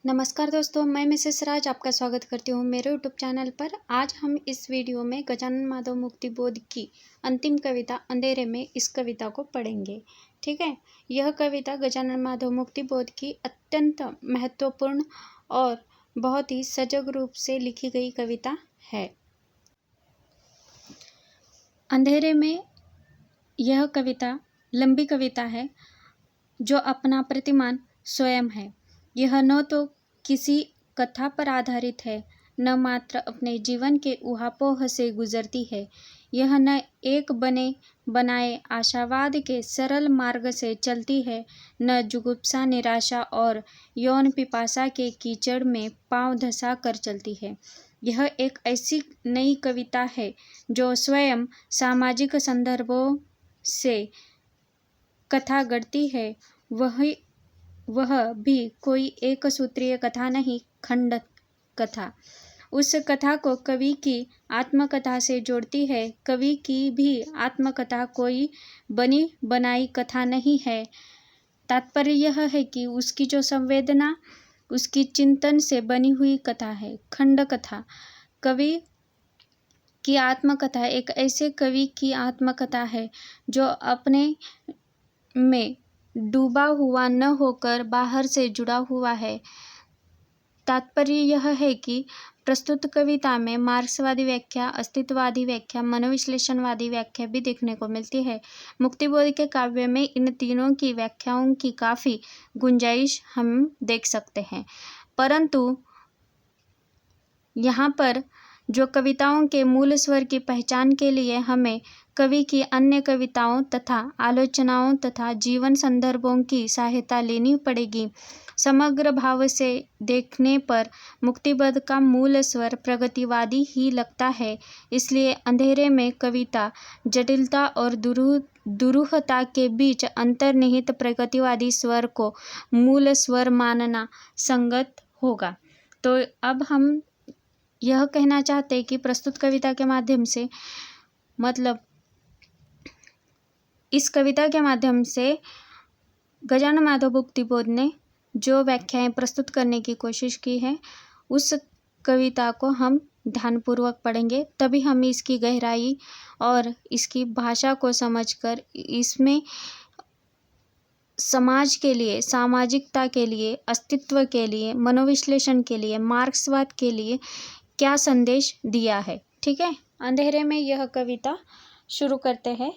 नमस्कार दोस्तों, मैं मिसेस राज आपका स्वागत करती हूँ मेरे यूट्यूब चैनल पर। आज हम इस वीडियो में गजानन माधव मुक्ति बोध की अंतिम कविता अंधेरे में इस कविता को पढ़ेंगे। ठीक है, यह कविता गजानन माधव मुक्ति बोध की अत्यंत महत्वपूर्ण और बहुत ही सजग रूप से लिखी गई कविता है। अंधेरे में यह कविता लंबी कविता है जो अपना प्रतिमान स्वयं है। यह न तो किसी कथा पर आधारित है, न मात्र अपने जीवन के ऊहापोह से गुजरती है। यह न एक बने बनाए आशावाद के सरल मार्ग से चलती है, न जुगुप्सा, निराशा और यौन पिपासा के कीचड़ में पांव धंसा कर चलती है। यह एक ऐसी नई कविता है जो स्वयं सामाजिक संदर्भों से कथा गढ़ती है। वह भी कोई एक सूत्रीय कथा नहीं, खंड कथा। उस कथा को कवि की आत्मकथा से जोड़ती है। कवि की भी आत्मकथा कोई बनी बनाई कथा नहीं है। तात्पर्य यह है कि उसकी जो संवेदना उसकी चिंतन से बनी हुई कथा है, खंड कथा। कवि की आत्मकथा एक ऐसे कवि की आत्मकथा है जो अपने में डूबा हुआ न होकर बाहर से जुड़ा हुआ है। तात्पर्य यह है कि प्रस्तुत कविता में मार्क्सवादी व्याख्या, अस्तित्ववादी व्याख्या, मनोविश्लेषणवादी व्याख्या भी देखने को मिलती है। मुक्तिबोध के काव्य में इन तीनों की व्याख्याओं की काफ़ी गुंजाइश हम देख सकते हैं, परंतु यहाँ पर जो कविताओं के मूल स्वर की पहचान के लिए हमें कवि की अन्य कविताओं तथा आलोचनाओं तथा जीवन संदर्भों की सहायता लेनी पड़ेगी। समग्र भाव से देखने पर मुक्तिबोध का मूल स्वर प्रगतिवादी ही लगता है। इसलिए अंधेरे में कविता जटिलता और दुरूहता के बीच अंतर्निहित प्रगतिवादी स्वर को मूल स्वर मानना संगत होगा। तो अब हम यह कहना चाहते हैं कि प्रस्तुत कविता के माध्यम से, मतलब इस कविता के माध्यम से गजानन माधव मुक्ति बोध ने जो व्याख्याएं प्रस्तुत करने की कोशिश की है, उस कविता को हम ध्यानपूर्वक पढ़ेंगे, तभी हम इसकी गहराई और इसकी भाषा को समझकर इसमें समाज के लिए, सामाजिकता के लिए, अस्तित्व के लिए, मनोविश्लेषण के लिए, मार्क्सवाद के लिए क्या संदेश दिया है। ठीक है, अंधेरे में यह कविता शुरू करते हैं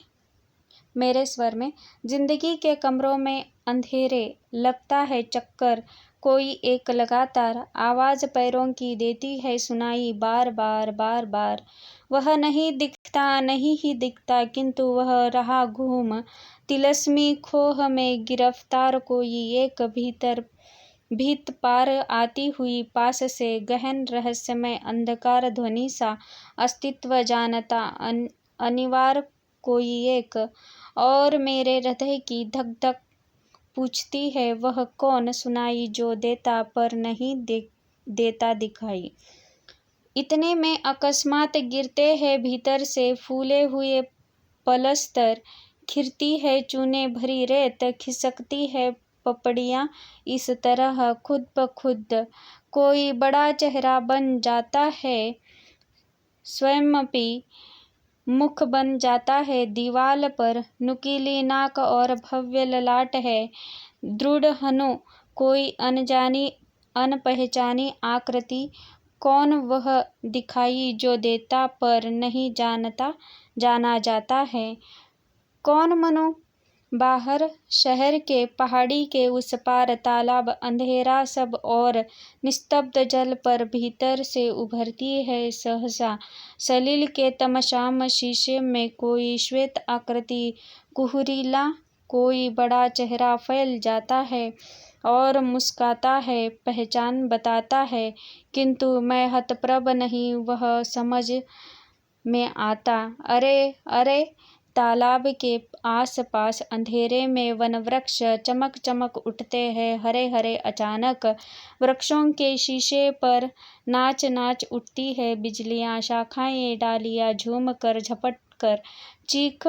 मेरे स्वर में। जिंदगी के कमरों में अंधेरे, लगता है चक्कर कोई एक लगातार, आवाज़ पैरों की देती है सुनाई बार बार बार बार। वह नहीं दिखता, नहीं ही दिखता, किंतु वह रहा घूम, तिलस्मी खोह में गिरफ्तार कोई एक भीत पार आती हुई पास से, गहन रहस्यमय अंधकार ध्वनि सा अस्तित्व जानता अनिवार्य कोई एक। और मेरे हृदय की धक धक पूछती है, वह कौन सुनाई जो देता पर नहीं देता दिखाई। इतने में अकस्मात गिरते हैं भीतर से फूले हुए पलस्तर, खिरती है चूने भरी रेत, खिसकती है पपड़ियाँ इस तरह खुद ब खुद। कोई बड़ा चेहरा बन जाता है, स्वयंपी मुख बन जाता है दीवाल पर, नुकीली नाक और भव्य ललाट है, दृढ़ हनो कोई अनजानी अनपहचानी आकृति। कौन वह दिखाई जो देता पर नहीं जाना जाता है। कौन मनो बाहर शहर के पहाड़ी के उस पार, तालाब अंधेरा सब और निस्तब्ध जल पर, भीतर से उभरती है सहसा सलील के तमशाम शीशे में कोई श्वेत आकृति, कुहरीला कोई बड़ा चेहरा फैल जाता है और मुस्काता है, पहचान बताता है, किंतु मैं हतप्रभ नहीं वह समझ में आता। अरे अरे, तालाब के आस पास अंधेरे में वन वृक्ष चमक चमक उठते हैं हरे हरे। अचानक वृक्षों के शीशे पर नाच नाच उठती है बिजलियाँ, शाखाएं डालियाँ झूम कर झपट कर चीख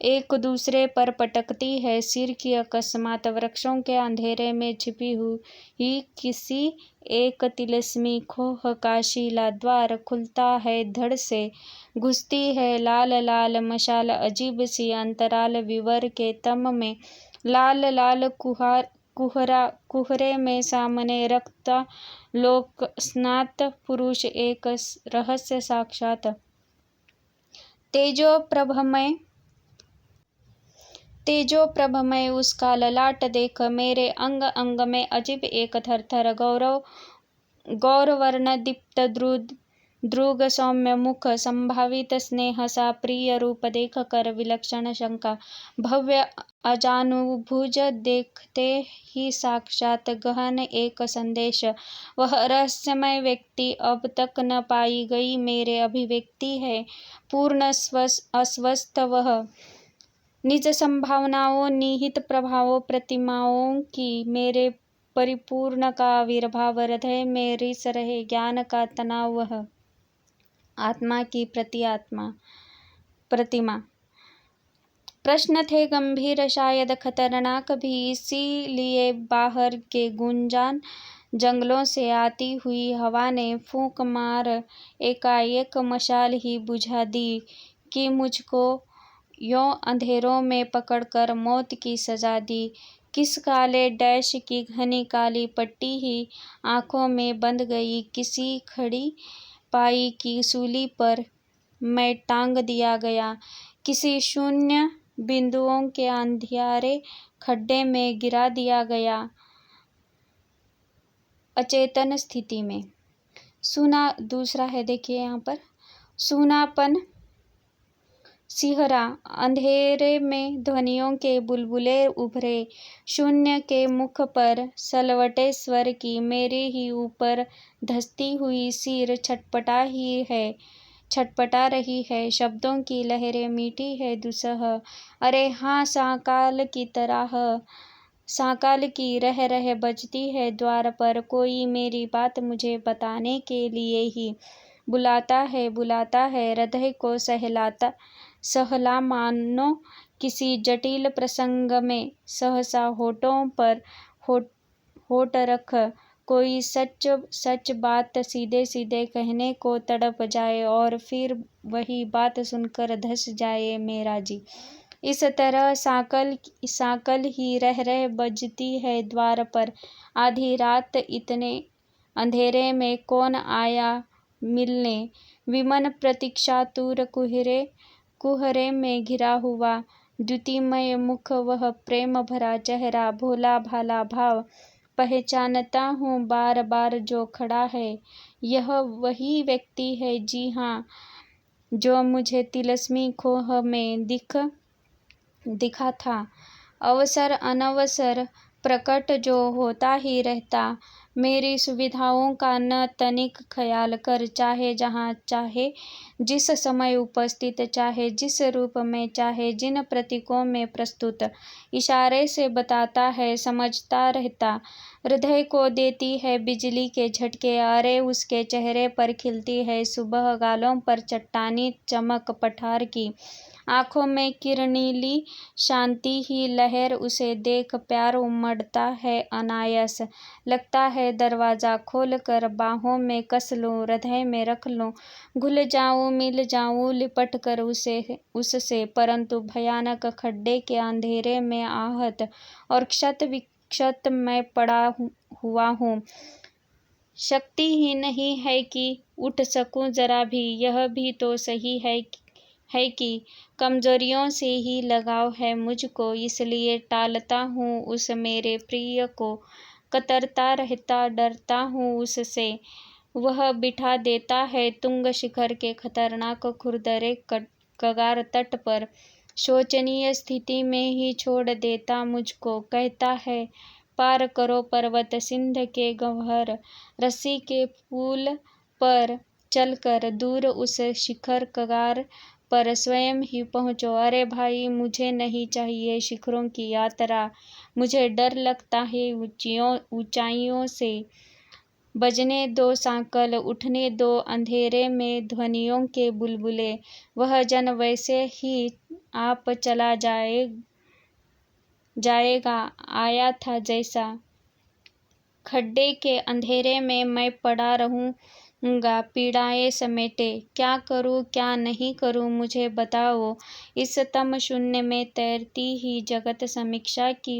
एक दूसरे पर पटकती है सिर की अकस्मात। वृक्षों के अंधेरे में छिपी हुई किसी एक तिलिस्मी खोह का शीला द्वार खुलता है, धड़ से घुसती है लाल लाल मशाल अजीब सी अंतराल विवर के तम में। लाल लाल कुहरे में सामने रखता लोक स्नात पुरुष एक रहस्य साक्षात। तेजो प्रभमय उसका ललाट देख, मेरे अंग अंग में अजीब एक थरथर। गौरवर्ण दीप्त द्रुग सौम्य मुख, संभावित स्नेह सा प्रिय रूप देख कर विलक्षण शंका। भव्य अजानुभुज देखते ही साक्षात गहन एक संदेश। वह रहस्यमय व्यक्ति अब तक न पाई गई मेरे अभिव्यक्ति है। पूर्ण अस्वस्थ वह निज संभावनाओं निहित प्रभावों प्रतिमाओं की मेरे परिपूर्ण का आविर्भाव। हृदय में रिस रहे ज्ञान का तनाव वह आत्मा की प्रतिमा। प्रश्न थे गंभीर शायद खतरनाक भी, इसीलिए बाहर के गुंजान जंगलों से आती हुई हवा ने फूंक मार एकाएक मशाल ही बुझा दी कि मुझको यों अंधेरों में पकड़कर मौत की सजा दी। किस काले डैश की घनी काली पट्टी ही आंखों में बंध गई। किसी खड़ी पाई की सूली पर मैं टांग दिया गया। किसी शून्य बिंदुओं के अंधियारे खड्डे में गिरा दिया गया अचेतन स्थिति में। दूसरा है, देखिए यहाँ पर, सूनापन सिहरा, अंधेरे में ध्वनियों के बुलबुले उभरे। शून्य के मुख पर सलवटे स्वर की मेरे ही ऊपर धंसती हुई सिर छटपटा रही है। शब्दों की लहरें मीठी है दुसह। अरे हाँ, सांकाल की रह रह बजती है द्वार पर। कोई मेरी बात मुझे बताने के लिए ही बुलाता है हृदय को सहला मानो किसी जटिल प्रसंग में सहसा होठों पर होठ रख कोई सच बात सीधे सीधे कहने को तड़प जाए और फिर वही बात सुनकर धस जाए मेरा जी। इस तरह सांकल ही रह बजती है द्वार पर। आधी रात इतने अंधेरे में कौन आया मिलने। विमन प्रतीक्षातुर कुहरे में घिरा हुआ द्युतिमय मुख, वह प्रेम भरा चेहरा, भोला भाला भाव। पहचानता हूँ बार बार जो खड़ा है, यह वही व्यक्ति है, जी हाँ, जो मुझे तिलिस्मी खोह में दिखा था। अवसर अनवसर प्रकट जो होता ही रहता। मेरी सुविधाओं का न तनिक ख्याल कर, चाहे जहाँ चाहे जिस समय उपस्थित, चाहे जिस रूप में, चाहे जिन प्रतीकों में प्रस्तुत। इशारे से बताता है, समझता रहता। हृदय को देती है बिजली के झटके। अरे उसके चेहरे पर खिलती है सुबह, गालों पर चट्टानी चमक पठार की, आंखों में किरणीली शांति ही लहर। उसे देख प्यार उमड़ता है अनायास। लगता है दरवाजा खोल कर बाहों में कस लूं, हृदय में रख लूं, घुल जाऊं, मिल जाऊं लिपट कर उससे। परंतु भयानक खड्डे के अंधेरे में आहत और क्षत विक्षत मैं पड़ा हुआ हूँ। शक्ति ही नहीं है कि उठ सकूं जरा भी। यह भी तो सही है कि कमजोरियों से ही लगाव है मुझको, इसलिए टालता हूँ उस मेरे प्रिय को। कतरता रहता, डरता हूँ उससे। वह बिठा देता है तुंग शिखर के खतरनाक खुरदरे कगार तट पर। शोचनीय स्थिति में ही छोड़ देता मुझको। कहता है, पार करो पर्वत सिंध के गह्वर, रस्सी के पुल पर चलकर दूर उस शिखर कगार पर स्वयं ही पहुँचो। अरे भाई, मुझे नहीं चाहिए शिखरों की यात्रा। मुझे डर लगता है ऊंचाइयों से। बजने दो सांकल, उठने दो अंधेरे में ध्वनियों के बुलबुले। वह जन वैसे ही आप चला जाएगा, आया था जैसा। खड्डे के अंधेरे में मैं पड़ा रहूंगा, पीड़ाएं समेटे। क्या करूं क्या नहीं करूं मुझे बताओ। इस तम शून्य में तैरती ही जगत समीक्षा की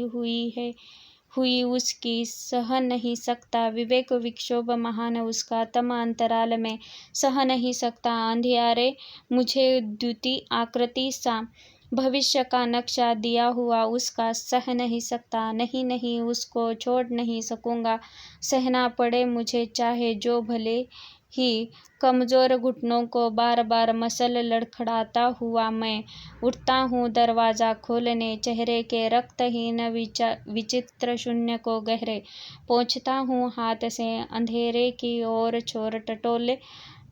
हुई उसकी, सह नहीं सकता विवेक विक्षोभ महान उसका। तम अंतराल में सह नहीं सकता अंधियारे मुझे, द्युति आकृति सा भविष्य का नक्शा दिया हुआ उसका, सह नहीं सकता। नहीं नहीं, उसको छोड़ नहीं सकूंगा, सहना पड़े मुझे चाहे जो, भले ही कमजोर घुटनों को बार बार मसल लड़खड़ाता हुआ मैं उठता हूँ दरवाजा खोलने। चेहरे के रक्तहीन विचित्र शून्य को गहरे पोंछता हूँ हाथ से, अंधेरे की ओर छोर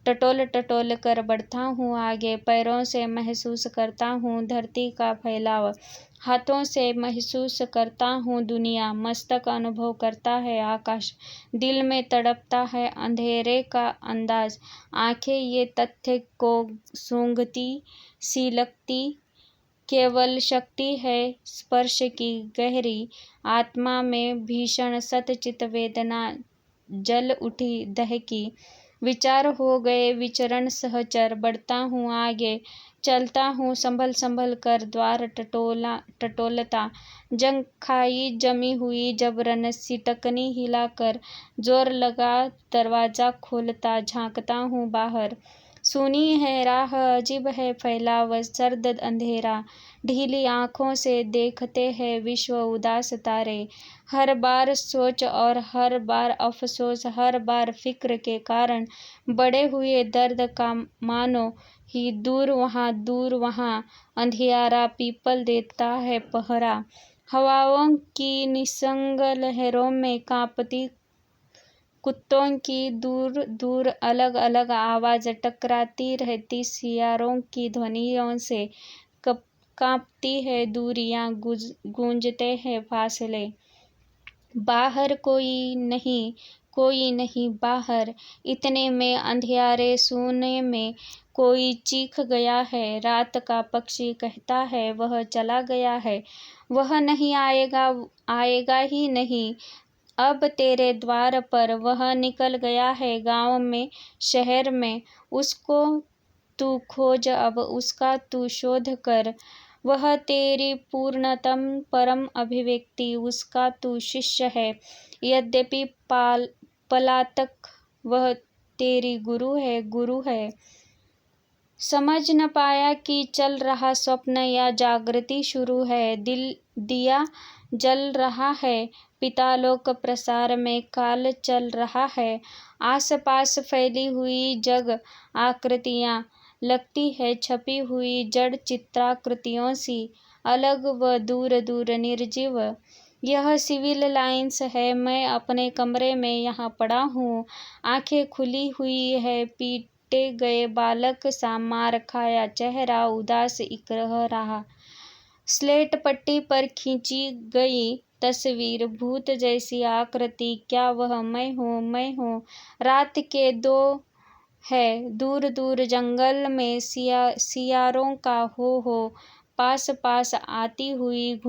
टटोल कर बढ़ता हूँ आगे। पैरों से महसूस करता हूँ धरती का फैलाव, हाथों से महसूस करता हूँ दुनिया, मस्तक अनुभव करता है आकाश, दिल में तड़पता है अंधेरे का अंदाज। आंखें ये तथ्य को सूंघती सी लगती, केवल शक्ति है स्पर्श की गहरी। आत्मा में भीषण सतचित वेदना जल उठी दहकी। विचार हो गए विचरण सहचर, बढ़ता हूँ आगे, चलता हूँ संभल संभल कर द्वार टटोलता। जंग खाई जमी हुई जबरन सिटकनी हिलाकर, जोर लगा दरवाजा खोलता, झांकता हूँ बाहर। सुनी है राह, अजीब है फैलाव, सर्द अंधेरा, ढीली आंखों से देखते हैं विश्व उदास तारे। हर बार सोच और हर बार अफसोस, हर बार फिक्र के कारण बढ़े हुए दर्द का मानो ही दूर वहाँ अंधियारा पीपल देता है पहरा। हवाओं की निसंग लहरों में कांपती कुत्तों की दूर दूर अलग अलग आवाज टकराती रहती, सियारों की ध्वनियों से कांपती है दूरियां, गूंजते हैं फासले। बाहर कोई नहीं बाहर, इतने में अंधियारे सूने में कोई चीख गया है। रात का पक्षी कहता है वह चला गया है, वह नहीं आएगा ही नहीं अब तेरे द्वार पर। वह निकल गया है गांव में शहर में, उसको तू खोज अब, उसका तू शोध कर। वह तेरी पूर्णतम परम अभिव्यक्ति, उसका तू शिष्य है यद्यपि पलातक, वह तेरी गुरु है। समझ न पाया कि चल रहा स्वप्न या जागृति शुरू है। दिया जल रहा है, पितालोक प्रसार में काल चल रहा है। आस पास फैली हुई जग आकृतियां लगती है छपी हुई जड़ चित्राकृतियों सी, अलग व दूर दूर निर्जीव। यह सिविल लाइंस है, मैं अपने कमरे में यहाँ पड़ा हूँ, आंखें खुली हुई है, पीटे गए बालक सा मार खाया चेहरा उदास एक रहा। स्लेट पट्टी पर खींची गई तस्वीर, भूत जैसी आकृति, क्या वह मैं हूँ। रात के दो है, दूर दूर जंगल में सियारों का हो पास पास आती हुई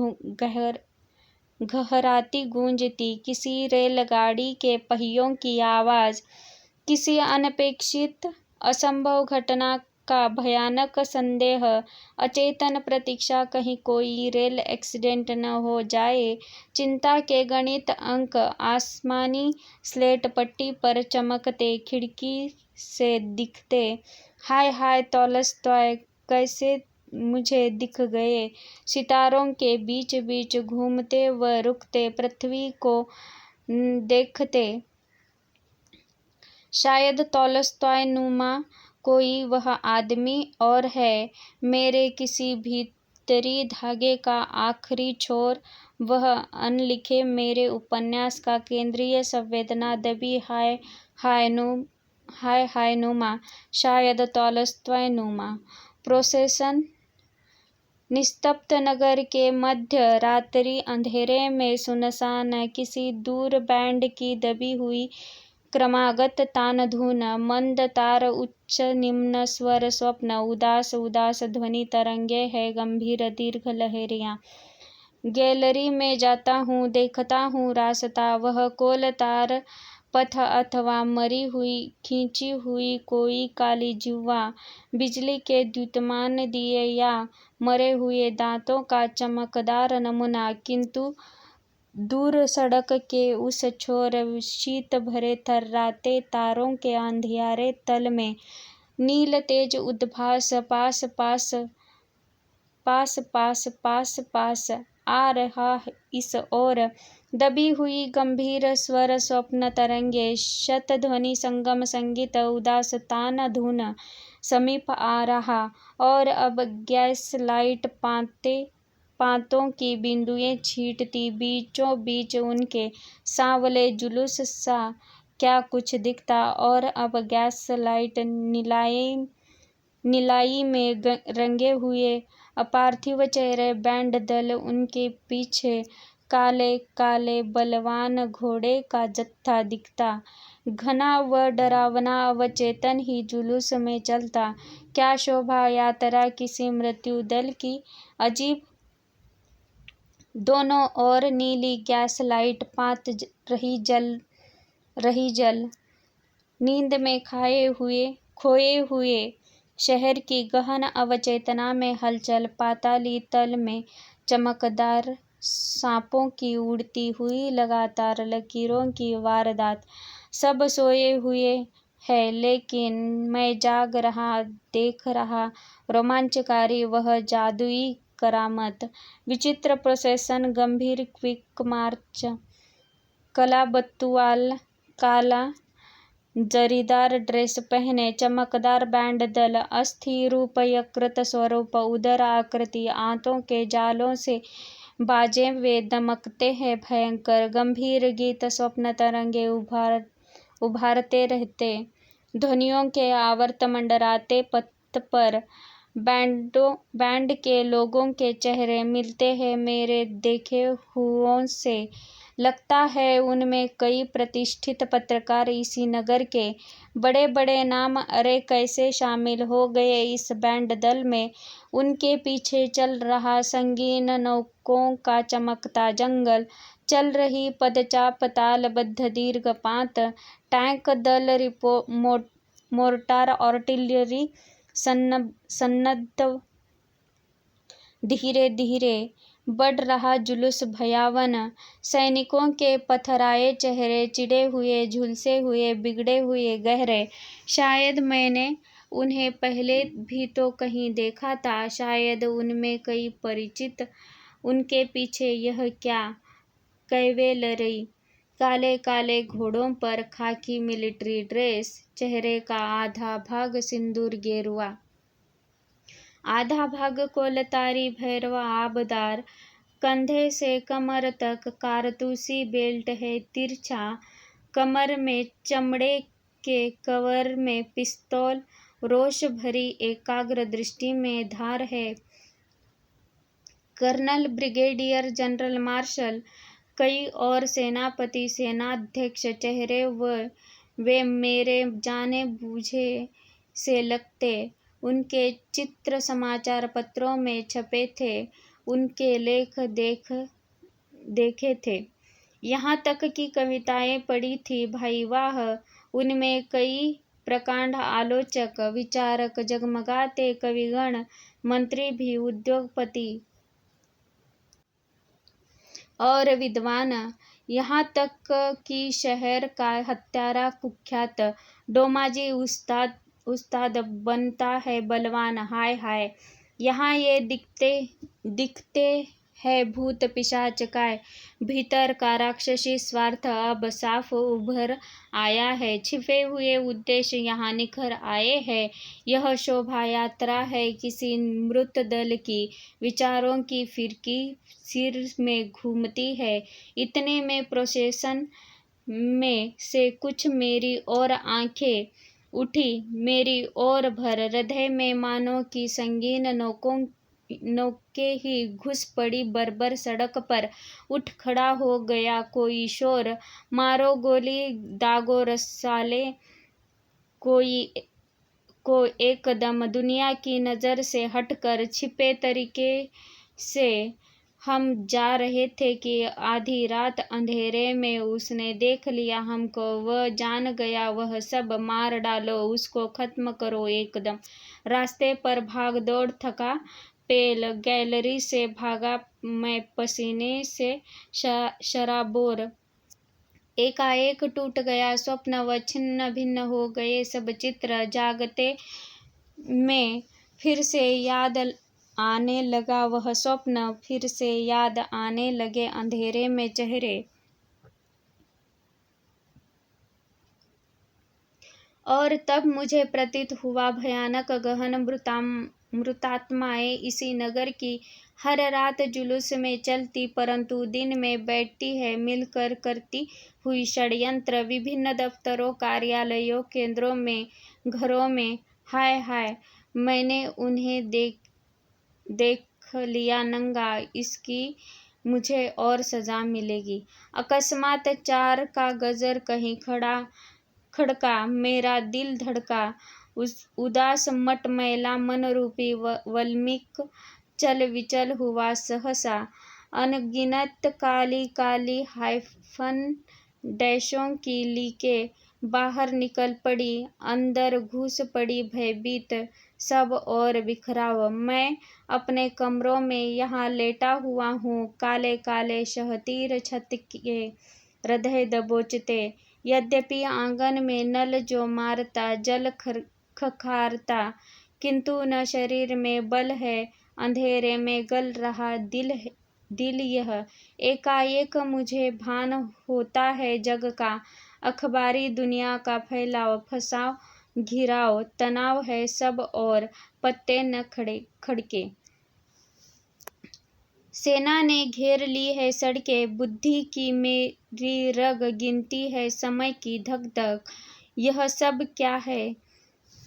गहराती गूंजती, किसी रेलगाड़ी के पहियों की आवाज, किसी अनपेक्षित असंभव घटना का भयानक संदेह, अचेतन प्रतीक्षा कहीं कोई रेल एक्सीडेंट न हो जाए। चिंता के गणित अंक आसमानी स्लेट पट्टी पर चमकते, खिड़की से दिखते। हाय हाय तॉलस्टॉय कैसे मुझे दिख गए, सितारों के बीच बीच घूमते व रुकते, पृथ्वी को देखते। शायद तॉलस्टॉय नुमा कोई वह आदमी और है, मेरे किसी भीतरी धागे का आखिरी छोर, वह अनलिखे मेरे उपन्यास का केंद्रीय संवेदना दबी हाय हाय नुमा, शायद तॉलस्टॉय नुमा। प्रोसेसन निस्तब्ध नगर के मध्य रात्रि अंधेरे में सुनसान, किसी दूर बैंड की दबी हुई क्रमागत तान धुन, मंद तार उच्च निम्न स्वर स्वप्न, उदास उदास ध्वनि तरंगे है गंभीर दीर्घ लहरियाँ। गैलरी में जाता हूँ, देखता हूँ रास्ता, वह कोल तार पथ अथवा मरी हुई खींची हुई कोई काली जिह्वा, बिजली के द्युतिमान दिए या मरे हुए दांतों का चमकदार नमूना। किंतु दूर सड़क के उस छोर शीत भरे थर्राते तारों के अंधियारे तल में नील तेज उद्भास पास पास पास पास पास पास आ रहा इस ओर। दबी हुई गंभीर स्वर स्वप्न तरंगे, शतध्वनि संगम संगीत, उदास तान धुन समीप आ रहा। और अब गैस लाइट पातों की बिंदुएं छींटती, बीचों बीच उनके सांवले जुलूस सा क्या कुछ दिखता। और अब गैस लाइट नीलाई में रंगे हुए अपार्थिव चेहरे, बैंड दल, उनके पीछे काले काले बलवान घोड़े का जत्था दिखता, घना व डरावना, अवचेतन ही जुलूस में चलता। क्या शोभा यात्रा किसी मृत्यु दल की अजीब। दोनों ओर नीली गैस लाइट पात रही जल नींद में खोए हुए शहर की गहन अवचेतना में हलचल, पाताली तल में चमकदार सांपों की उड़ती हुई लगातार लकीरों की वारदात। सब सोए हुए है, लेकिन मैं जाग रहा, देख रहा रोमांचकारी वह जादुई करामत। विचित्र प्रोसेसन, गंभीर क्विक मार्च, काला जरीदार ड्रेस पहने, चमकदार बैंड दल, अस्थि रूप, यकृत स्वरूप, उदर आकृति, आंतों के जालों से बाजे वे दमकते हैं भयंकर गंभीर गीत। स्वप्न तरंगे उभारते रहते, ध्वनियों के आवर्त मंडराते पथ पर। बैंड के लोगों के चेहरे मिलते हैं मेरे देखे हुओं से। लगता है उनमें कई प्रतिष्ठित पत्रकार, इसी नगर के बड़े बड़े नाम। अरे कैसे शामिल हो गए इस बैंड दल में। उनके पीछे चल रहा संगीन नौकों का चमकता जंगल, चल रही पदचाप तालबद्ध दीर्घ पात, टैंक दल, मोर्टार, आर्टिलरी सन्नद्ध। धीरे धीरे बढ़ रहा जुलूस भयावन, सैनिकों के पथराए चेहरे, चिढ़े हुए, झुलसे हुए, बिगड़े हुए गहरे। शायद मैंने उन्हें पहले भी तो कहीं देखा था, शायद उनमें कई परिचित। उनके पीछे यह क्या कैवेलरी, काले काले घोड़ों पर खाकी मिलिट्री ड्रेस, चेहरे का आधा भाग सिंदूर गेरुआ, आधा भाग कोलतारी भैरवा आबदार, कंधे से कमर तक कारतूसी बेल्ट है तिरछा, कमर में चमड़े के कवर में पिस्तौल, रोष भरी एकाग्र दृष्टि में धार है। कर्नल, ब्रिगेडियर जनरल, मार्शल, कई और सेनापति, सेनाध्यक्ष चेहरे वे मेरे जाने बूझे से लगते। उनके चित्र समाचार पत्रों में छपे थे, उनके लेख देखे थे, यहाँ तक कि कविताएं पढ़ी थी। भाई वाह, उनमें कई प्रकांड आलोचक, विचारक, जगमगाते कविगण, मंत्री भी, उद्योगपति और विद्वान, यहाँ तक कि शहर का हत्यारा कुख्यात डोमाजी उस्ताद बनता है बलवान। हाय हाय, यहाँ ये दिखते है भूत पिशाच काय, भीतर का राक्षसी स्वार्थ अब साफ उभर आया है, छिपे हुए उद्देश्य यहाँ निखर आए हैं। यह शोभा यात्रा है किसी मृत दल की, विचारों की फिरकी सिर में घूमती है। इतने में प्रोसेसन में से कुछ मेरी ओर आंखें उठी, मेरी ओर भर, हृदय में मानो कि संगीन नौके ही घुस पड़ी बर्बर सड़क पर। उठ खड़ा हो गया कोई शोर, मारो गोली दागो रसाले, कोई को एकदम दुनिया की नज़र से हटकर छिपे तरीके से हम जा रहे थे कि आधी रात अंधेरे में उसने देख लिया हमको। वह जान गया, वह सब मार डालो, उसको खत्म करो एकदम। रास्ते पर भाग दौड़, थका पेल, गैलरी से भागा मैं पसीने से शराबोर। एकाएक टूट गया स्वप्न, व छिन्न भिन्न हो गए सब चित्र। जागते में फिर से याद आने लगा वह स्वप्न, फिर से याद आने लगे अंधेरे में चेहरे। और तब मुझे प्रतीत हुआ भयानक गहन मृतात्माएं इसी नगर की हर रात जुलूस में चलती, परंतु दिन में बैठती है, मिलकर करती हुई षड्यंत्र विभिन्न दफ्तरों, कार्यालयों, केंद्रों में, घरों में। हाय हाय, मैंने उन्हें देख लिया नंगा, इसकी मुझे और सजा मिलेगी। अकस्मात 4 का गजर कहीं खड़का, मेरा दिल धड़का। उदास मटमैला मन रूपी वल्मीक चल विचल हुआ सहसा। अनगिनत काली काली हाइफन डैशों की लीकें बाहर निकल पड़ी, अंदर घुस पड़ी भयभीत सब और बिखराव। मैं अपने कमरों में यहाँ लेटा हुआ हूँ, काले काले शहतीर छत के हृदय दबोचते। यद्यपि आंगन में नल जो मारता, जल खखारता, किंतु न शरीर में बल है, अंधेरे में गल रहा दिल यह। एकाएक मुझे भान होता है जग का, अखबारी दुनिया का फैलाव, फसाव, घिराव, तनाव है सब और पत्ते न खड़के। सेना ने घेर ली है सड़कें, बुद्धि की मेरी रग गिनती है समय की धक धक। यह सब क्या है?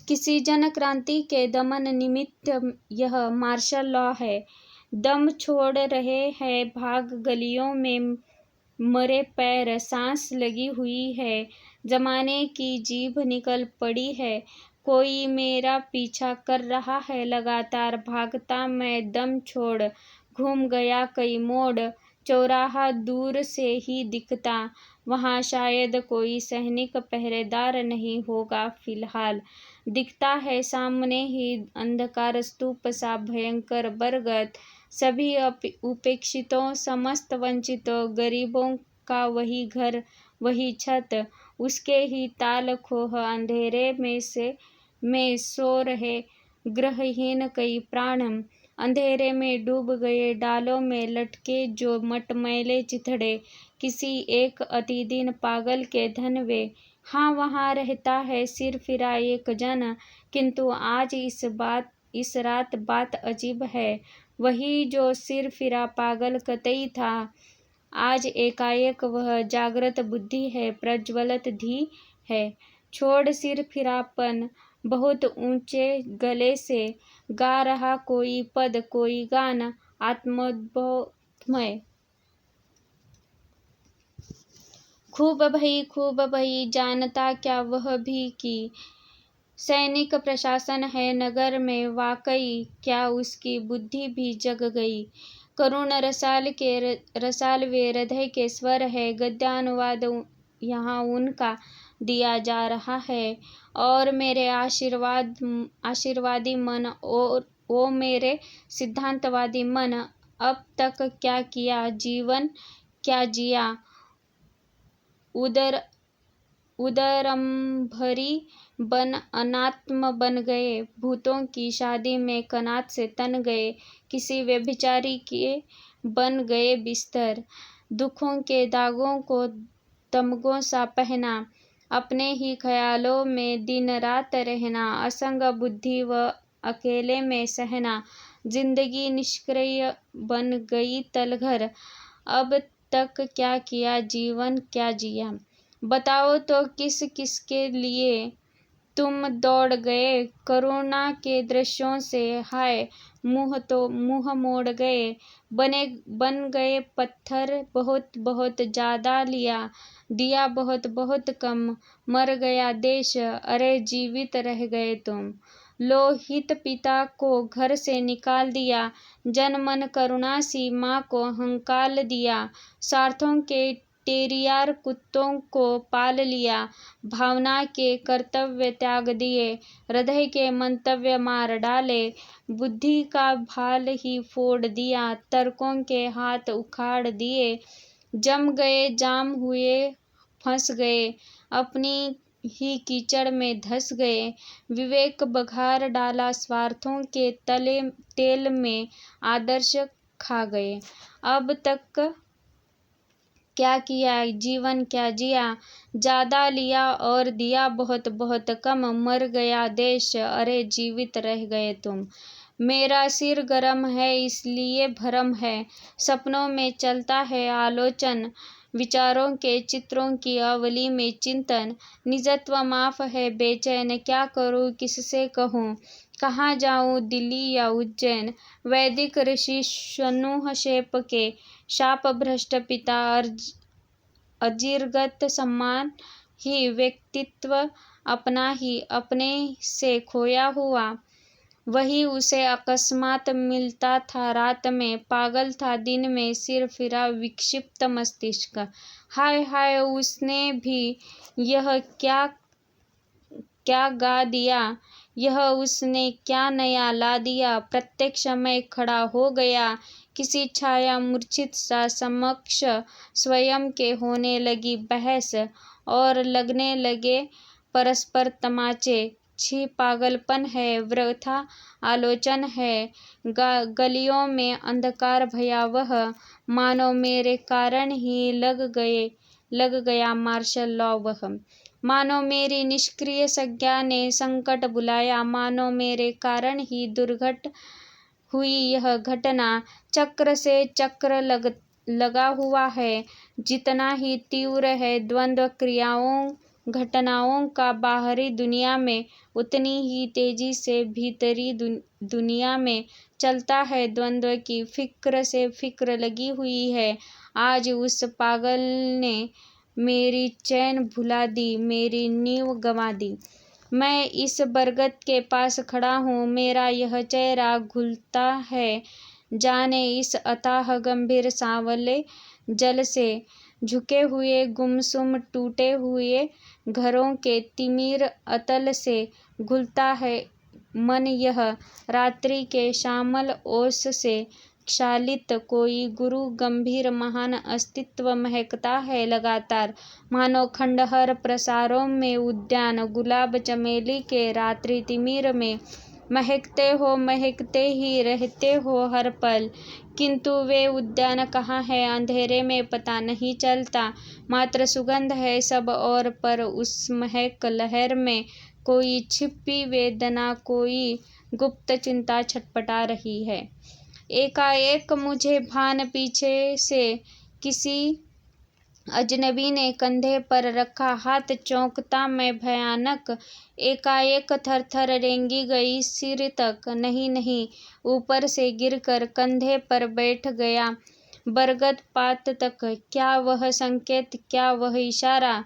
किसी जन क्रांति के दमन निमित्त यह मार्शल लॉ है। दम छोड़ रहे हैं भाग गलियों में मरे पैर, सांस लगी हुई है, जमाने की जीभ निकल पड़ी है। कोई मेरा पीछा कर रहा है लगातार, भागता मैं दम छोड़ घूम गया कई मोड़। चौराहा दूर से ही दिखता, वहाँ शायद कोई सैनिक पहरेदार नहीं होगा फिलहाल। दिखता है सामने ही अंधकार स्तूप सा भयंकर बरगद। सभी उपेक्षितों, समस्त वंचितों, गरीबों का वही घर, वही छत, उसके ही ताल खोह। अंधेरे में सो रहे गृहहीन कई प्राण, अंधेरे में डूब गए डालों में लटके जो मटमैले चिथड़े। किसी एक अतिदीन पागल के धन वे। हाँ, वहाँ रहता है सिरफिरा एक जन, किंतु आज इस रात बात अजीब है। वही जो सिरफिरा पागल कतई था, आज एकाएक वह जागृत बुद्धि है, प्रज्वलित धी है। छोड़ सिरफिरापन, बहुत ऊंचे गले से गा रहा कोई पद, कोई गान आत्मोद्बोधमय। खूब भई जानता क्या वह भी कि सैनिक प्रशासन है नगर में वाकई, क्या उसकी बुद्धि भी जग गई। करुण रसाल वे हृदय के स्वर है, गद्यानुवाद यहाँ उनका दिया जा रहा है। और मेरे आशीर्वादी मन, और ओ मेरे सिद्धांतवादी मन, अब तक क्या किया, जीवन क्या जिया। उदरंभरी बन अनात्म बन गए, भूतों की शादी में कनात से तन गए, किसी व्यभिचारी के बन गए बिस्तर। दुखों के दागों को तमगों सा पहना, अपने ही ख्यालों में दिन रात रहना, असंग बुद्धि व अकेले में सहना। जिंदगी निष्क्रिय बन गई तलघर। अब तक क्या किया, जीवन क्या जिया। बताओ तो किस किस के लिए तुम दौड़ गए करुणा के दृश्यों से, हाय मुंह मोड़ गए। बन गए पत्थर बहुत बहुत ज्यादा, दिया बहुत बहुत कम। मर गया देश, अरे जीवित रह गए तुम। लोहित पिता को घर से निकाल दिया, जन मन करुणा सी माँ को हंकाल दिया। स्वार्थों के टेरियार कुत्तों को पाल लिया, भावना के कर्तव्य त्याग दिए। हृदय के मंतव्य मार डाले, बुद्धि का भाल ही फोड़ दिया। तर्कों के हाथ उखाड़ दिए, जम गए जाम हुए फंस गए। अपनी ही कीचड़ में धस गए, विवेक बघार डाला स्वार्थों के तेल में। आदर्श खा गए, अब तक क्या किया जीवन क्या जिया। ज्यादा लिया और दिया बहुत बहुत कम। मर गया देश, अरे जीवित रह गए तुम। मेरा सिर गरम है इसलिए भरम है, सपनों में चलता है आलोचन। विचारों के चित्रों की अवली में चिंतन। निजत्व माफ है बेचैन, क्या करूं किससे कहूं। कहाँ जाऊं दिल्ली या उज्जैन। वैदिक ऋषि शनुह शेप के शाप भ्रष्ट पिता अजिरगत सम्मान ही व्यक्तित्व अपना ही अपने से खोया हुआ। वही उसे अकस्मात मिलता था रात में, पागल था दिन में, सिर फिरा विक्षिप्त मस्तिष्क। हाय हाय उसने भी यह क्या क्या गा दिया, यह उसने क्या नया ला दिया। प्रत्यक्ष मैं खड़ा हो गया, किसी छाया मूर्छित सा समक्ष। स्वयं के होने लगी बहस और लगने लगे परस्पर तमाचे। छी पागलपन है, वृथा आलोचन है। गलियों में अंधकार भयावह, मानो मेरे कारण ही लग गया मार्शल लॉ वह। मानो मेरी निष्क्रिय संज्ञा ने संकट बुलाया, मानो मेरे कारण ही दुर्घट हुई यह घटना। चक्र से चक्र लगा हुआ है, जितना ही तीव्र है द्वंद्व क्रियाओं घटनाओं का बाहरी दुनिया में, उतनी ही तेजी से भीतरी दुनिया में चलता है द्वंद्व की फिक्र से फिक्र लगी हुई है। आज उस पागल ने मेरी चैन भुला दी, मेरी नींव गंवा दी। मैं इस बरगद के पास खड़ा हूँ, मेरा यह चेहरा घुलता है जाने इस अथाह गंभीर सांवले जल से। झुके हुए गुमसुम टूटे हुए घरों के तिमिर अतल से घुलता है मन यह रात्रि के श्यामल ओस से। क्षालित कोई गुरु गंभीर महान अस्तित्व महकता है लगातार, मानो खंडहर प्रसारों में उद्यान गुलाब चमेली के रात्रि तिमिर में। महकते ही रहते हो हर पल, किंतु वे उद्यान कहाँ है अंधेरे में पता नहीं चलता। मात्र सुगंध है सब और, पर उस महक लहर में कोई छिपी वेदना, कोई गुप्त चिंता छटपटा रही है। एकाएक मुझे भान, पीछे से किसी अजनबी ने कंधे पर रखा हाथ, चौंकता मैं भयानक। एकाएक थर थर रेंगी गई सिर तक, नहीं ऊपर से गिरकर कंधे पर बैठ गया बरगद पात तक। क्या वह संकेत, क्या वह इशारा,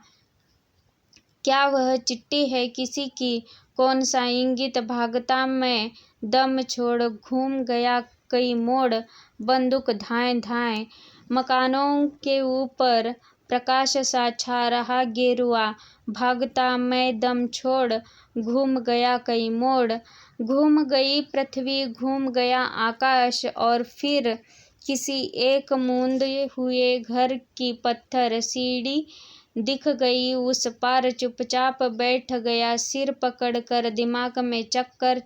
क्या वह चिट्ठी है किसी की, कौन सा इंगित। भागता मैं दम छोड़ घूम गया कई मोड़, बंदूक धाएं मकानों के ऊपर प्रकाश सा छा रहा गेरुआ। भागता मैं दम छोड़ घूम गया कई मोड़, घूम गई पृथ्वी, घूम गया आकाश, और फिर किसी एक मूंदे हुए घर की पत्थर सीढ़ी दिख गई उस पार। चुपचाप बैठ गया सिर पकड़कर, दिमाग में चक्कर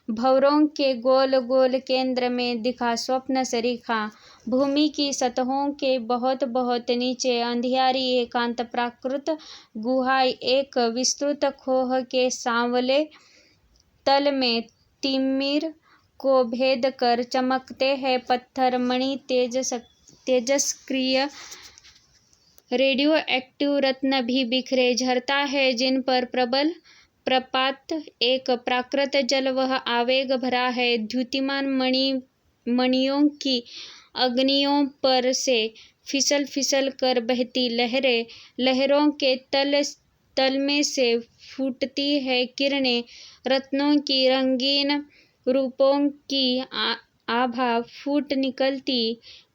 भंवरों के गोल गोल केंद्र में दिखा स्वप्न सरीखा। भूमि की सतहों के बहुत बहुत नीचे अंधियारी एकांत प्राकृत गुहा, एक विस्तृत खोह के सांवले तल में तिमिर को भेद कर चमकते हैं पत्थर मणि तेजस्क्रिय रेडियो एक्टिव रत्न भी बिखरे झरता है जिन पर प्रबल प्रपात एक प्राकृत जल वह आवेग भरा है द्युतिमान मणियों की अग्नियों पर से फिसल फिसल कर बहती लहरें लहरों के तल में से फूटती है किरणें रत्नों की रंगीन रूपों की आभा फूट निकलती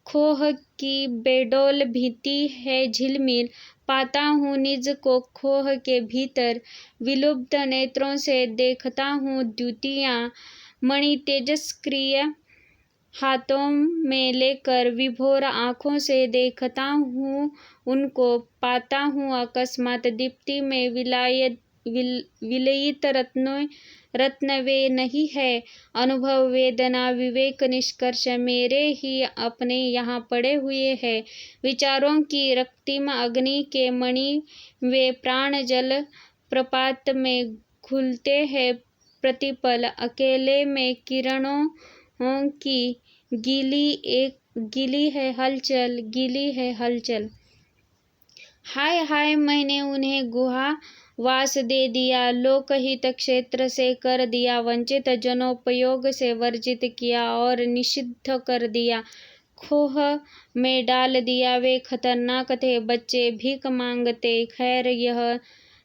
खोह की बेडौल भीती है झिलमिल पाता हूँ निज को खोह के भीतर विलुप्त नेत्रों से देखता हूँ द्युतियाँ मणि तेजस्क्रिय हाथों में लेकर विभोर आँखों से देखता हूँ उनको पाता हूँ अकस्मात दीप्ति में विलयित रत्न वे नहीं है अनुभव वेदना विवेक निष्कर्ष मेरे ही अपने यहाँ पड़े हुए हैं विचारों की रक्तिम अग्नि के मणि वे प्राण जल प्रपात में घुलते हैं प्रतिपल अकेले में किरणों की गीली है हलचल हाय हाय मैंने उन्हें गुहा वास दे दिया लोकहित क्षेत्र से कर दिया वंचित जनोपयोग से वर्जित किया और निषिद्ध कर दिया खोह में डाल दिया वे खतरनाक थे बच्चे भीख मांगते खैर यह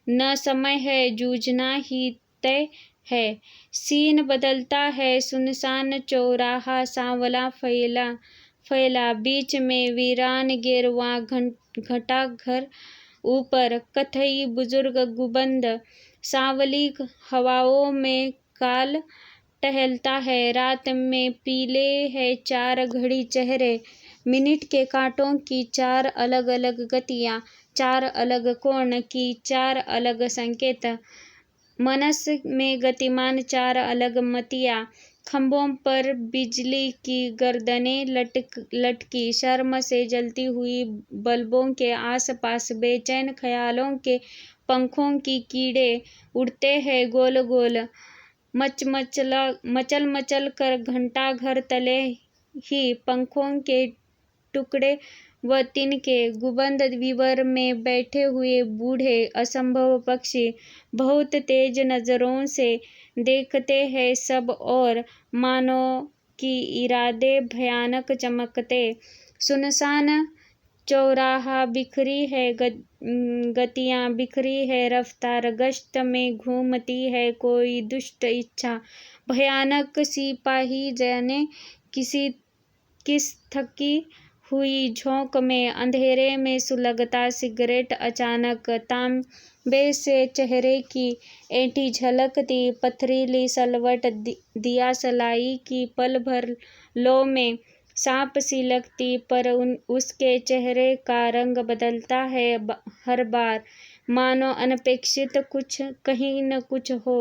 न समय है जूझना ही तय है सीन बदलता है सुनसान चौराहा सांवला फैला बीच में वीरान गिरवा घटा घर ऊपर कथई बुजुर्ग गुबंद सांवली हवाओं में काल टहलता है रात में पीले है 4 घड़ी चेहरे मिनट के कांटों की 4 अलग अलग गतियां 4 अलग कोण की 4 अलग संकेत मनस में गतिमान 4 अलग मतियां खंभों पर बिजली की गर्दनें लटकी शर्म से जलती हुई बल्बों के आसपास बेचैन ख्यालों के पंखों की कीड़े उड़ते हैं गोल गोल मचल कर घंटा घर तले ही पंखों के टुकड़े व तिनके गुंबद विवर में बैठे हुए बूढ़े असंभव पक्षी बहुत तेज नजरों से देखते हैं सब और मानो कि इरादे भयानक चमकते सुनसान चौराहा बिखरी है गतियां बिखरी है रफ्तार गश्त में घूमती है कोई दुष्ट इच्छा भयानक सिपाही जाने किस थकी हुई झोंक में अंधेरे में सुलगता सिगरेट अचानक तांबे से चेहरे की ऐंठी झलकती पथरीली सलवट दिया सलाई की पल भर लो में सांप सी लगती पर उसके चेहरे का रंग बदलता है हर बार मानो अनपेक्षित कुछ कहीं न कुछ हो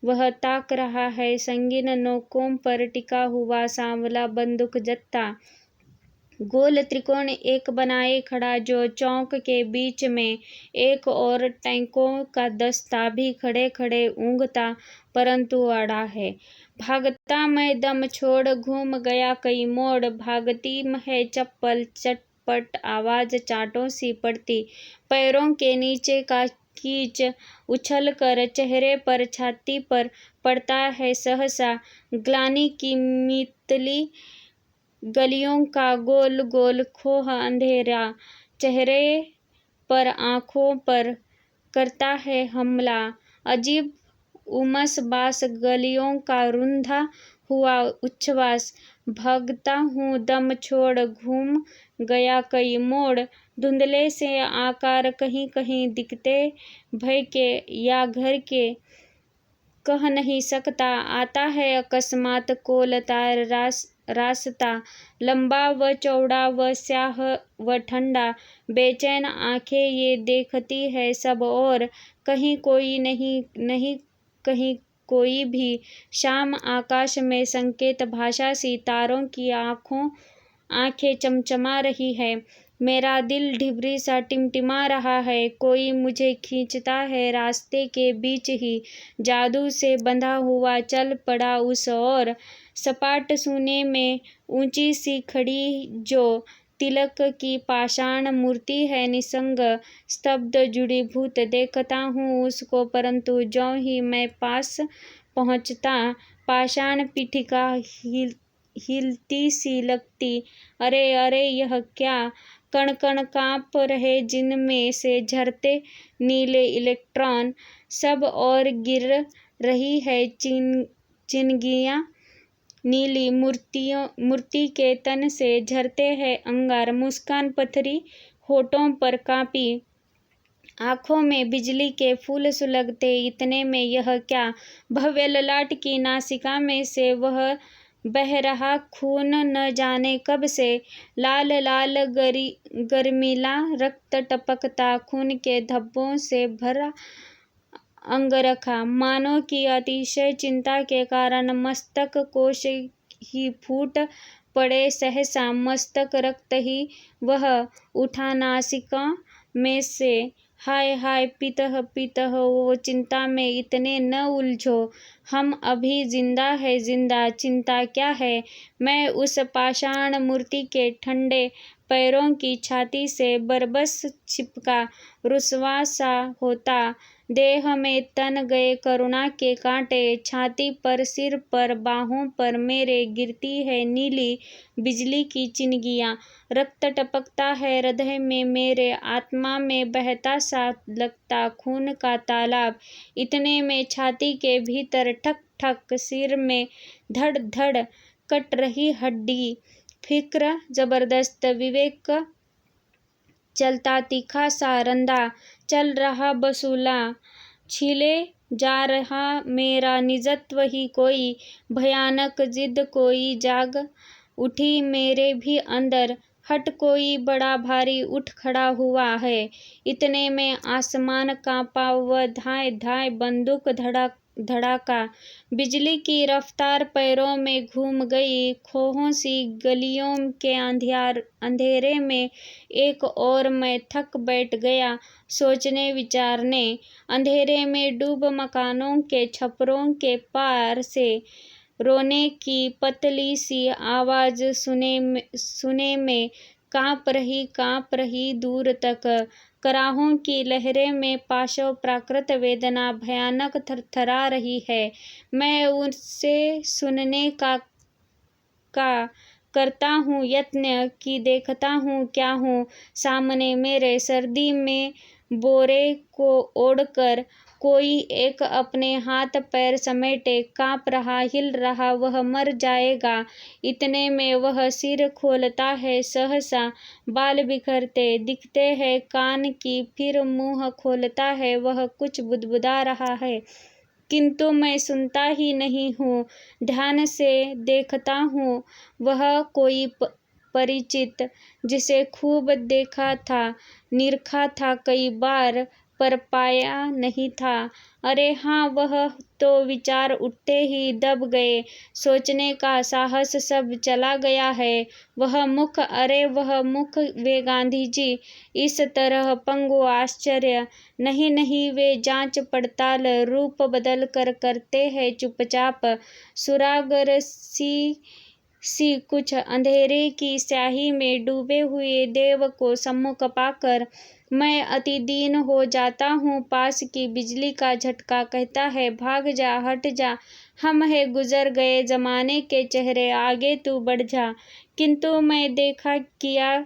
वह ताक रहा है संगीन नोकों पर टिका हुआ सांवला बंदूक जत्था गोल त्रिकोण एक बनाए खड़ा जो चौक के बीच में एक और टैंकों का दस्ता भी खड़े खड़े ऊँघता परंतु अड़ा है भागता मैं दम छोड़ घूम गया कई मोड़ भागती है चप्पल चटपट आवाज चाटों सी पड़ती पैरों के नीचे का कीच उछल कर चेहरे पर छाती पर पड़ता है सहसा ग्लानि की मितली गलियों का गोल गोल खोह अंधेरा चेहरे पर आँखों पर करता है हमला अजीब उमस बास गलियों का रुंधा हुआ उच्छ्वास भागता हूँ दम छोड़ घूम गया कई मोड़ धुंधले से आकार कहीं कहीं दिखते भय के या घर के कह नहीं सकता आता है अकस्मात कोलतार रास्ता लंबा व चौड़ा व स्याह व ठंडा बेचैन आंखें ये देखती है सब और कहीं कोई नहीं कहीं कोई भी शाम आकाश में संकेत भाषा सी तारों की आंखें चमचमा रही है मेरा दिल ढिबरी सा टिमटिमा रहा है कोई मुझे खींचता है रास्ते के बीच ही जादू से बंधा हुआ चल पड़ा उस और सपाट सूने में ऊंची सी खड़ी जो तिलक की पाषाण मूर्ति है निसंग, स्तब्ध जुड़ी भूत। देखता हूँ उसको, परंतु ज्यों ही मैं पास पहुँचता, पाषाण पीठिका हिलती सी लगती। अरे अरे, यह क्या! कण कण काँप रहे, जिनमें से झरते नीले इलेक्ट्रॉन। सब और गिर रही है चिंगारियाँ। नीली मूर्ति के तन से झरते हैं अंगार। मुस्कान पथरी, होठों पर कांपी, आँखों में बिजली के फूल सुलगते। इतने में यह क्या! भव्य ललाट की नासिका में से वह बह रहा खून, न जाने कब से। लाल लाल गर्मीला रक्त टपकता, खून के धब्बों से भरा अंगरखा। मानो कि अतिशय चिंता के कारण मस्तक कोश ही फूट पड़े। सहसा मस्तक रक्त ही वह उठा नासिका में से। हाय हाय, पितः पितः, वो चिंता में इतने न उलझो, हम अभी जिंदा है जिंदा। चिंता क्या है! मैं उस पाषाण मूर्ति के ठंडे पैरों की छाती से बरबस चिपका रुसवा सा होता। देह में तन गए करुणा के कांटे। छाती पर, सिर पर, बाहों पर मेरे गिरती है नीली बिजली की चिंगारियाँ। रक्त टपकता है हृदय में मेरे, आत्मा में बहता सा लगता खून का तालाब। इतने में छाती के भीतर ठक ठक, सिर में धड़ धड़ कट रही हड्डी। फिक्र जबरदस्त, विवेक चलता तीखा सा रंधा, चल रहा बसूला, छीले जा रहा मेरा निजत्व ही। कोई भयानक जिद, कोई जाग उठी मेरे भी अंदर। हट, कोई बड़ा भारी उठ खड़ा हुआ है। इतने में आसमान कांपा व धाए धाए बंदूक धड़ाका। बिजली की रफ्तार पैरों में घूम गई। खोहों सी गलियों के अंधेरे में एक और मैं थक बैठ गया, सोचने विचारने। अंधेरे में डूब मकानों के छप्परों के पार से रोने की पतली सी आवाज सुने में कांप रही दूर तक। कराहों की लहरें में पाशव प्राकृत वेदना भयानक थरथरा रही है। मैं उसे सुनने का करता हूँ यत्न कि देखता हूँ क्या हूँ सामने मेरे। सर्दी में बोरे को ओढ़कर कोई एक अपने हाथ पैर समेटे कांप रहा, हिल रहा, वह मर जाएगा। इतने में वह सिर खोलता है सहसा, बाल बिखरते दिखते हैं कान की। फिर मुंह खोलता है, वह कुछ बुदबुदा रहा है, किंतु मैं सुनता ही नहीं हूँ। ध्यान से देखता हूँ, वह कोई परिचित, जिसे खूब देखा था, निरखा था कई बार, पर पाया नहीं था। अरे हाँ, वह तो। विचार उठते ही दब गए। सोचने का साहस सब चला गया है। वह मुख, अरे वह मुख, वे गांधी जी। इस तरह पंगु आश्चर्य नहीं नहीं, वे जांच पड़ताल रूप बदल कर करते हैं चुपचाप। सुरागर सी कुछ अंधेरे की स्याही में डूबे हुए देव को सम्मुख पाकर मैं अति दीन हो जाता हूँ। पास की बिजली का झटका कहता है, भाग जा, हट जा, हम है गुजर गए जमाने के चेहरे, आगे तू बढ़ जा। किंतु मैं देखा किया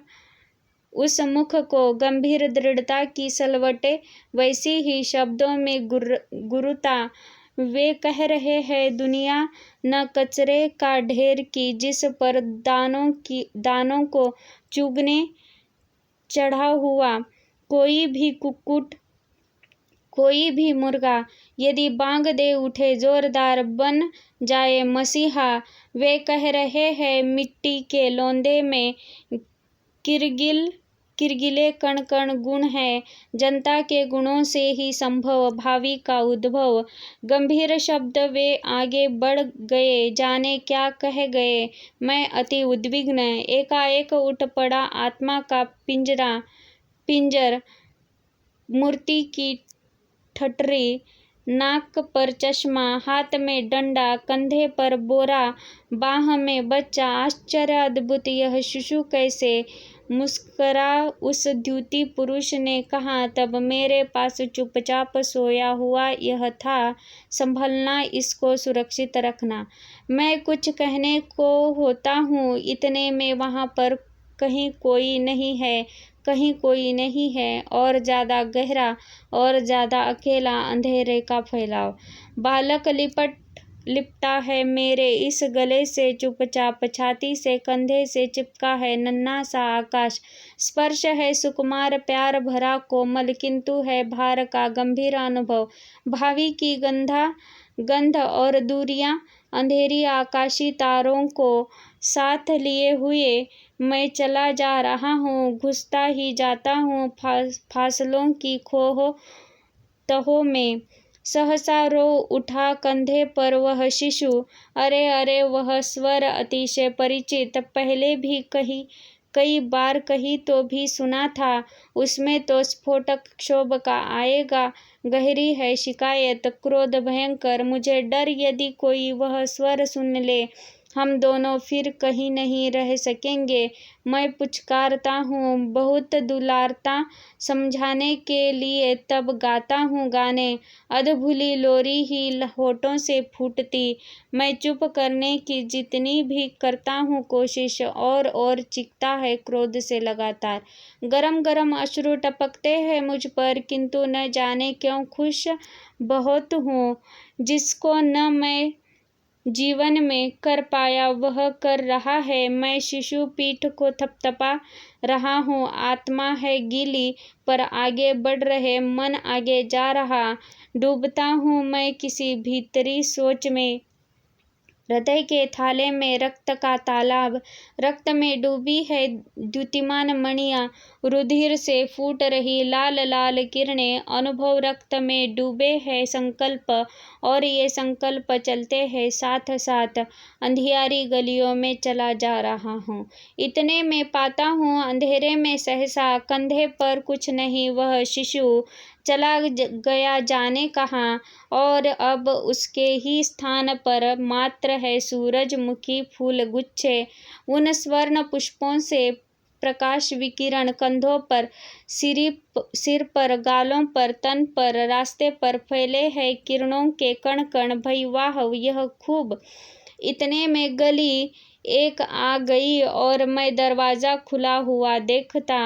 उस मुख को, गंभीर दृढ़ता की सलवटें वैसी ही शब्दों में गुरुता। वे कह रहे हैं, दुनिया न कचरे का ढेर की, जिस पर दानों को चुगने चढ़ा हुआ कोई भी कुक्कुट, कोई भी मुर्गा यदि बांग दे उठे, जोरदार बन जाए मसीहा। वे कह रहे हैं, मिट्टी के लोंदे में किरगिले कण कण गुण है, जनता के गुणों से ही संभव भावी का उद्भव। गंभीर शब्द वे आगे बढ़ गए, जाने क्या कह गए। मैं अति उद्विग्न, एकाएक उठ पड़ा आत्मा का पिंजर। मूर्ति की ठठरी नाक पर चश्मा, हाथ में डंडा, कंधे पर बोरा, बाह में बच्चा। आश्चर्य, अद्भुत, यह शिशु कैसे मुस्करा? उस द्यूति पुरुष ने कहा, तब मेरे पास चुपचाप सोया हुआ यह था। संभलना, इसको सुरक्षित रखना। मैं कुछ कहने को होता हूँ, इतने में वहाँ पर कहीं कोई नहीं है, कहीं कोई नहीं है, और ज़्यादा गहरा और ज़्यादा अकेला अंधेरे का फैलाव। बालक लिपटा है मेरे इस गले से चुपचाप, छाती से, कंधे से चिपका है नन्हा सा आकाश। स्पर्श है सुकुमार, प्यार भरा, कोमल, किंतु है भार का गंभीर अनुभव। भावी की गंध और दूरियां, अंधेरी आकाशी तारों को साथ लिए हुए मैं चला जा रहा हूँ, घुसता ही जाता हूँ फासलों की खोह तहों में। सहसा रो उठा कंधे पर वह शिशु। अरे अरे, वह स्वर अतिशय परिचित, पहले भी कई बार कहीं तो भी सुना था। उसमें तो स्फोटक क्षोभ का आएगा, गहरी है शिकायत, क्रोध भयंकर। मुझे डर, यदि कोई वह स्वर सुन ले, हम दोनों फिर कहीं नहीं रह सकेंगे। मैं पुचकारता हूँ, बहुत दुलारता, समझाने के लिए, तब गाता हूँ गाने। अधभुली लोरी ही होठों से फूटती। मैं चुप करने की जितनी भी करता हूँ कोशिश, और चीखता है क्रोध से लगातार। गरम गरम अश्रु टपकते हैं मुझ पर, किंतु न जाने क्यों खुश बहुत हूँ। जिसको न मैं जीवन में कर पाया वह कर रहा है। मैं शिशु पीठ को थपथपा रहा हूँ। आत्मा है गीली, पर आगे बढ़ रहे मन आगे जा रहा। डूबता हूँ मैं किसी भीतरी सोच में। हृदय के थाले में रक्त का तालाब, रक्त में डूबी है द्युतिमान मणियां, रुधिर से फूट रही लाल लाल किरणें। अनुभव रक्त में डूबे है संकल्प, और ये संकल्प चलते हैं साथ साथ। अंधियारी गलियों में चला जा रहा हूँ। इतने में पाता हूँ अंधेरे में सहसा कंधे पर कुछ नहीं, वह शिशु चला गया जाने कहाँ, और अब उसके ही स्थान पर मात्र है सूरजमुखी फूल गुच्छे। उन स्वर्ण पुष्पों से प्रकाश विकिरण कंधों पर, सिर पर, गालों पर, तन पर, रास्ते पर फैले हैं किरणों के कण कण। भई वाह, यह खूब। इतने में गली एक आ गई और मैं दरवाजा खुला हुआ देखता।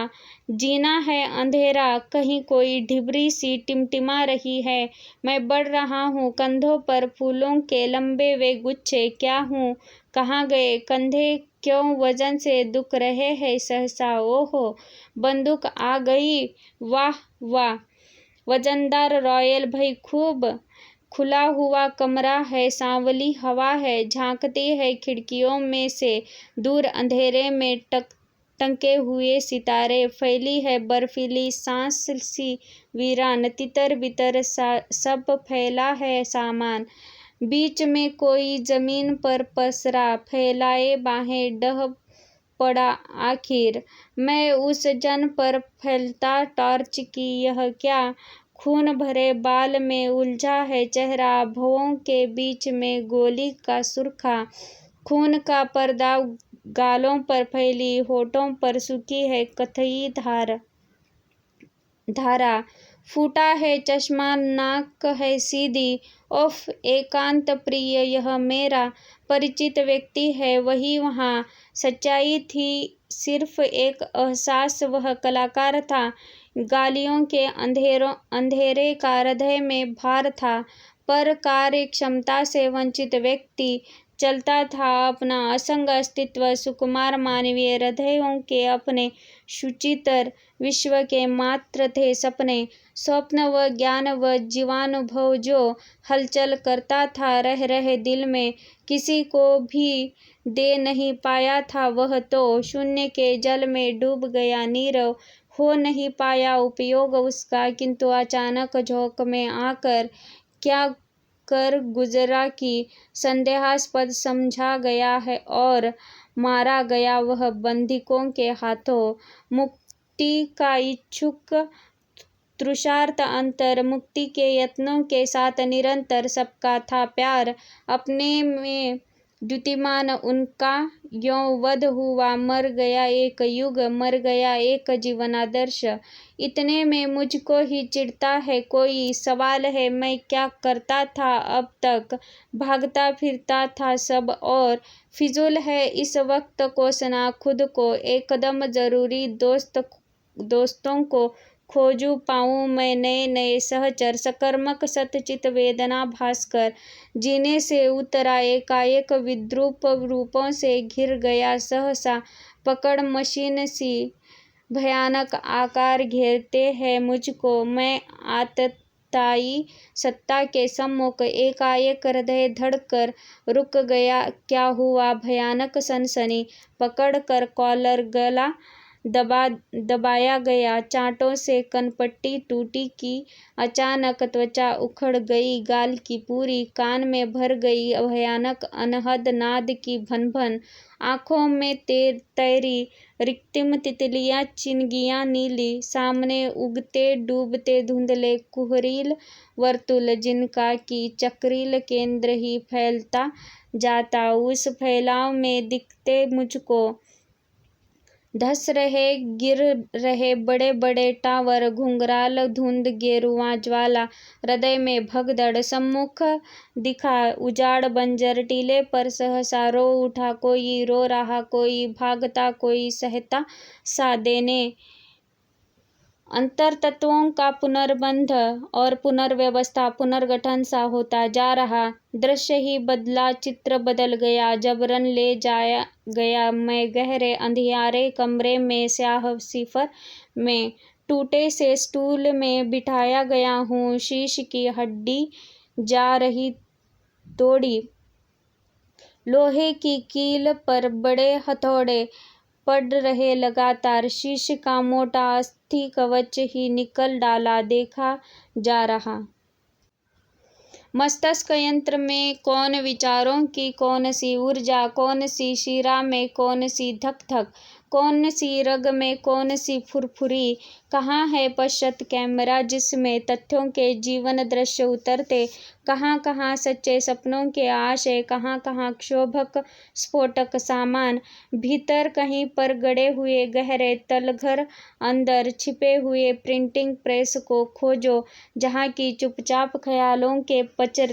जीना है अंधेरा, कहीं कोई ढिबरी सी टिमटिमा रही है। मैं बढ़ रहा हूँ, कंधों पर फूलों के लंबे वे गुच्छे। क्या हूँ, कहाँ गए कंधे, क्यों वजन से दुख रहे हैं सहसा। ओहो, बंदूक आ गई, वाह वाह। वजनदार रॉयल, भई खूब। खुला हुआ कमरा है, सांवली हवा है, झांकती है खिड़कियों में से। दूर अंधेरे में टंके हुए सितारे, फैली है बर्फीली सांस सी वीरान। तितर बितर सब फैला है सामान। बीच में कोई जमीन पर पसरा, फैलाए बाहें डह पड़ा आखिर। मैं उस जन पर फैलता टॉर्च की, यह क्या। खून भरे बाल में उलझा है चेहरा, भवों के बीच में गोली का सुर्खा। खून का पर्दा गालों पर फैली, होठों पर सूखी है कथई धारा। फूटा है चश्मा, नाक है सीधी। ओफ, एकांत प्रिय, यह मेरा परिचित व्यक्ति है, वही वहाँ। सच्चाई थी सिर्फ एक एहसास, वह कलाकार था। गालियों के अंधेरे का हृदय में भार था, पर कार्य क्षमता से वंचित व्यक्ति चलता था अपना असंग अस्तित्व। सुकुमार मानवीय हृदयों के अपने शुचितर विश्व के मात्र थे सपने, स्वप्न व ज्ञान व जीवानुभव जो हलचल करता था रह रहे दिल में। किसी को भी दे नहीं पाया था वह तो, शून्य के जल में डूब गया नीरव। हो नहीं पाया उपयोग उसका, किंतु अचानक झोंक में आकर क्या कर गुजरा कि संदेहास्पद समझा गया है और मारा गया वह बंदिकों के हाथों। मुक्ति का इच्छुक तृषार्त अंतर मुक्ति के यत्नों के साथ निरंतर सबका था प्यार, अपने में द्युतिमान उनका यों वध हुआ, मर गया एक युग, मर गया एक जीवन आदर्श। इतने में मुझको ही चिढ़ता है कोई, सवाल है मैं क्या करता था अब तक, भागता फिरता था सब और, फिजूल है इस वक्त कोसना खुद को, एकदम जरूरी दोस्तों को खोजूं पाऊं मैं नए नए सहचर, सकर्मक सतचित वेदना भास्कर, जीने से उतरा एकाएक विद्रूप रूपों से घिर गया सहसा, पकड़ मशीन सी भयानक आकार घेरते हैं मुझको, मैं आतताई सत्ता के सम्मुख एकाएक हृदय धड़कर रुक गया, क्या हुआ भयानक सनसनी, पकड़ कर कॉलर गला दबाया गया, चांटों से कनपट्टी टूटी की, अचानक त्वचा उखड़ गई गाल की पूरी, कान में भर गई भयानक अनहद नाद की भन-भन, आँखों में तैरी रिक्तिम तितलियाँ चिनगियाँ नीली, सामने उगते डूबते धुंधले कुहरील वर्तुल, जिनका की चक्रील केंद्र ही फैलता जाता, उस फैलाव में दिखते मुझको धस रहे गिर रहे बड़े बड़े टावर, घुंघराल धुंध गेरुआ ज्वाला, हृदय में भगदड़, सम्मुख दिखा उजाड़ बंजर टीले पर सहसा रो उठा कोई, रो रहा कोई, भागता कोई सहता सा देने, अंतर तत्वों का पुनर्बंध और पुनर्व्यवस्था पुनर्गठन सा होता जा रहा, दृश्य ही बदला, चित्र बदल गया, जबरन ले जाया गया मैं गहरे अंधियारे कमरे में, स्याह सिफर में, टूटे से स्टूल में बिठाया गया हूँ, शीश की हड्डी जा रही तोड़ी, लोहे की कील पर बड़े हथौड़े पड़ रहे लगातार, शीश का मोटा अस्थि कवच ही निकल डाला देखा जा रहा। मस्तिष्क यंत्र में कौन विचारों की कौन सी ऊर्जा, कौन सी शिरा में कौन सी धक धक, कौन सी रग में कौन सी फुरफुरी, कहाँ है पश्चात कैमरा जिसमें तथ्यों के जीवन दृश्य उतरते, कहाँ कहाँ सच्चे सपनों के आशय, कहाँ कहाँ क्षोभक स्फोटक सामान, भीतर कहीं पर गड़े हुए गहरे तलघर, अंदर छिपे हुए प्रिंटिंग प्रेस को खोजो, जहाँ की चुपचाप ख्यालों के परचे